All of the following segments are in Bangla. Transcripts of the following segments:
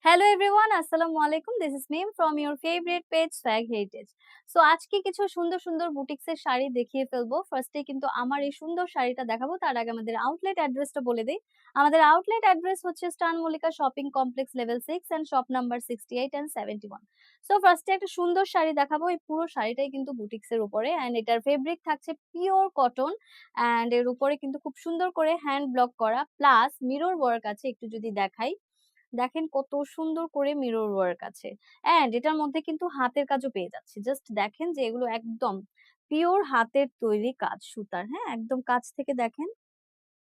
হ্যালো এভরিওয়ান, আসসালামু আলাইকুম। This is Mim from your favourite page Swag Heritage. So আজকে কিছু সুন্দর সুন্দর বুটিক্সের শাড়ি দেখিয়ে ফেলবো। ফার্স্টে কিন্তু আমার এই সুন্দর শাড়িটা দেখাবো, তার আগে আমাদের আউটলেট অ্যাড্রেসটা বলে দেই। আমাদের আউটলেট অ্যাড্রেস হচ্ছে স্টান Mallika shopping complex level 6 and shop number 68 and 71। So ফার্স্টে একটা সুন্দর শাড়ি দেখাবো। এই পুরো শাড়িটাই কিন্তু বুটিক্সের উপরে অ্যান্ড এটার ফেব্রিক থাকছে পিওর কটন অ্যান্ড এর উপরে কিন্তু খুব সুন্দর করে হ্যান্ড ব্লক করা প্লাস মিরর ওয়ার্ক আছে। একটু যদি দেখাই, দেখেন কত সুন্দর করে মিরর ওয়ার্ক আছে এন্ড এটার মধ্যে কিন্তু হাতের কাজও পেয়ে যাচ্ছি। জাস্ট দেখেন যে এগুলো একদম পিওর হাতের তৈরি কাজ সুতার, হ্যাঁ একদম কাছ থেকে দেখেন।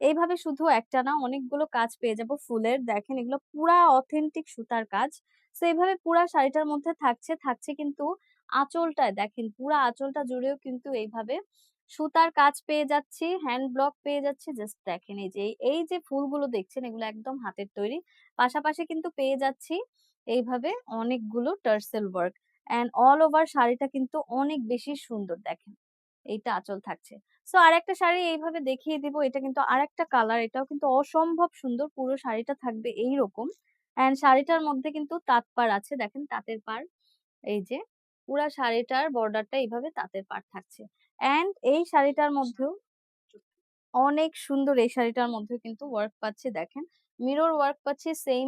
এইভাবে শুধু একটা না, অনেকগুলো কাজ পেয়ে যাব ফুলের। দেখেন এগুলো পুরা অথেন্টিক সুতার কাজ। সো এইভাবে পুরা শাড়িটার মধ্যে থাকছে কিন্তু আঁচলটায় দেখেন, পুরা আঁচলটা জুড়েও কিন্তু এইভাবে সুতার কাজ পেয়ে যাচ্ছি, হ্যান্ড ব্লক পেয়ে যাচ্ছি। জাস্ট দেখেন এই যে ফুলগুলো দেখছেন এগুলো একদম হাতের তৈরি। পাশাপাশি কিন্তু পেয়ে যাচ্ছি এইভাবে অনেকগুলো tassel work and all over শাড়িটা কিন্তু অনেক বেশি সুন্দর দেখেন। এইটা আঁচল থাকছে। সো আরেকটা শাড়ি এইভাবে দেখিয়ে দিব। এটা কিন্তু আরেকটা কালার। এটাও কিন্তু অসম্ভব সুন্দর। পুরো শাড়িটা থাকবে এইরকম। অ্যান্ড শাড়িটার মধ্যে কিন্তু তাঁত পাড় আছে। দেখেন তাঁতের পাড়। এই যে পুরা শাড়িটার বর্ডারটা এইভাবে তাঁতের পাড় থাকছে। অ্যান্ড এই শাড়িটার মধ্যেও অনেক সুন্দর, এই শাড়িটার মধ্যেও কিন্তু ওয়ার্ক পাচ্ছি দেখেন। মিরর ওয়ার্ক পাচ্ছি সেম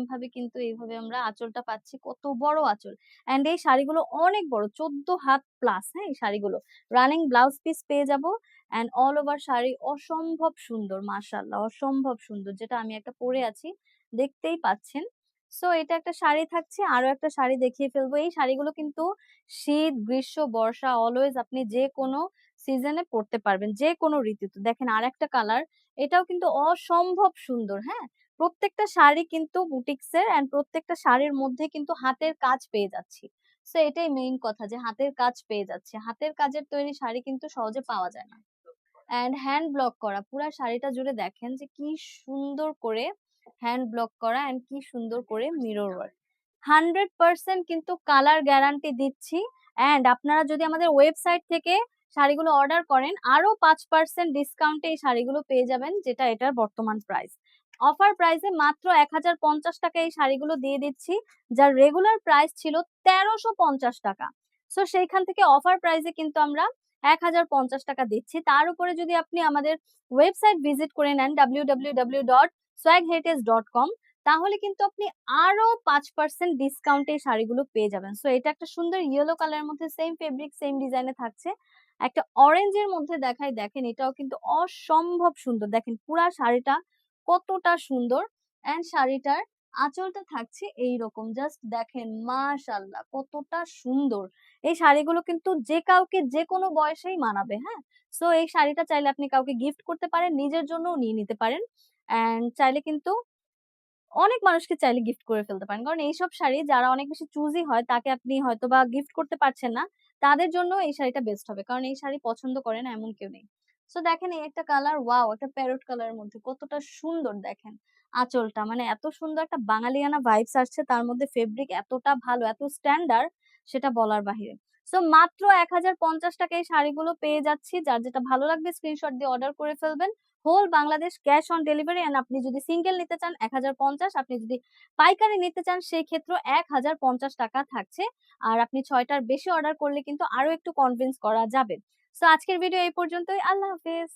ভাবে কিন্তু এইভাবে আমরা আঁচলটা পাচ্ছি। কত বড় আঁচল। অ্যান্ড এই শাড়িগুলো অনেক বড়, ১৪ হাত প্লাস, হ্যাঁ এই শাড়িগুলো। রানিং ব্লাউজ পিস পেয়ে যাবো অ্যান্ড অল ওভার শাড়ি অসম্ভব সুন্দর, মাশাআল্লাহ অসম্ভব সুন্দর। যেটা আমি একটা পরে আছি, দেখতেই পাচ্ছেন। সো এটা একটা শাড়ি থাকছে, আরো একটা শাড়ি দেখিয়ে ফেলবো। এই শাড়িগুলো কিন্তু শীত, গ্রীষ্ম, বর্ষা অলওয়েজ আপনি যেকোনো সিজনে পড়তে পারবেন, যেকোনো ঋতুতে। দেখেন আরেকটা কালার, এটাও কিন্তু অসম্ভব সুন্দর, হ্যাঁ? প্রত্যেকটা শাড়ি কিন্তু বুটিক্সের অ্যান্ড প্রত্যেকটা শাড়ির মধ্যে কিন্তু হাতের কাজ পেয়ে যাচ্ছি। সো এটাই মেইন কথা যে হাতের কাজ পেয়ে যাচ্ছি। হাতের কাজের তৈরি শাড়ি কিন্তু সহজে পাওয়া যায় না। অ্যান্ড হ্যান্ড ব্লক করা পুরা শাড়িটা জুড়ে দেখেন যে কি সুন্দর করে হ্যান্ড ব্লক করা অ্যান্ড কি সুন্দর করে মিরর ওয়ার্ক। 100% কিন্তু কালার গ্যারান্টি দিচ্ছি। অ্যান্ড আপনারা যদি আমাদের ওয়েবসাইট থেকে শাড়িগুলো অর্ডার করেন, আরো 5% ডিসকাউন্টে এই শাড়িগুলো পেয়ে যাবেন, যেটা এটার বর্তমান প্রাইস। অফার প্রাইসে মাত্র ১,০৫০ টাকা এই শাড়িগুলো দিয়ে দিচ্ছি, যার রেগুলার প্রাইস ছিল ১৩৫০ টাকা। সো সেইখান থেকে অফার প্রাইসে কিন্তু আমরা ১,০৫০ টাকা দিচ্ছি। তার উপরে যদি আপনি আমাদের ওয়েবসাইট ভিজিট করে নেন www.swagheritage.com, তাহলে কিন্তু আপনি আরো ৫% ডিসকাউন্টে এই শাড়িগুলো পেয়ে যাবেন। সো এটা একটা সুন্দর ইয়েলো কালারের মধ্যে সেম ফেব্রিক সেম ডিজাইনে থাকছে। একটা অরেঞ্জের মধ্যে দেখাই, দেখেন এটাও কিন্তু অসম্ভব সুন্দর। দেখেন পুরা শাড়িটা কতটা সুন্দর অ্যান্ড শাড়িটার আঁচলটা থাকছে এইরকম। জাস্ট দেখেন মাশাআল্লাহ কতটা সুন্দর। এই শাড়িগুলো কিন্তু যে কাউকে যেকোনো বয়সেই মানাবে, হ্যাঁ? সো এই শাড়িটা চাইলে আপনি কাউকে গিফট করতে পারেন, নিজের জন্যও নিয়ে নিতে পারেন। অ্যান্ড চাইলে কিন্তু অনেক মানুষকে চাইলে গিফট করে ফেলতে পারেন। কারণ এইসব শাড়ি যারা অনেক বেশি চুজি হয় তাকে আপনি হয়তোবা গিফট করতে পারছেন না। তাদের জন্য এই শাড়িটা বেস্ট হবে। কারণ এই শাড়ি পছন্দ করে না এমন কেউ নেই। সো দেখেন এই একটা কালার, ওয়াও! একটা প্যারট কালারের মধ্যে কতটা সুন্দর দেখেন। আঁচলটা মানে এত সুন্দর একটা বাঙালিয়ানা ভাইবস আসছে, তার মধ্যে ফেব্রিক এতটা ভালো, এত স্ট্যান্ডার্ড, সেটা বলার বাহিরে। সো মাত্র ১,০৫০ টাকায় এই শাড়িগুলো পেয়ে যাচ্ছি। যার যেটা ভালো লাগবে স্ক্রিনশট দিয়ে অর্ডার করে ফেলবেন। Whole Bangladesh cash on delivery and আপনি যদি সিঙ্গেল নিতে চান ১,০৫০, আপনি যদি পাইকারি নিতে চান সেই ক্ষেত্রেও ১,০৫০ টাকা থাকছে। আর আপনি ৬ টার বেশি অর্ডার করলে কিন্তু আরো একটু কনভিন্স করা যাবে। সো আজকের ভিডিও এই পর্যন্তই। আল্লাহ হাফেজ।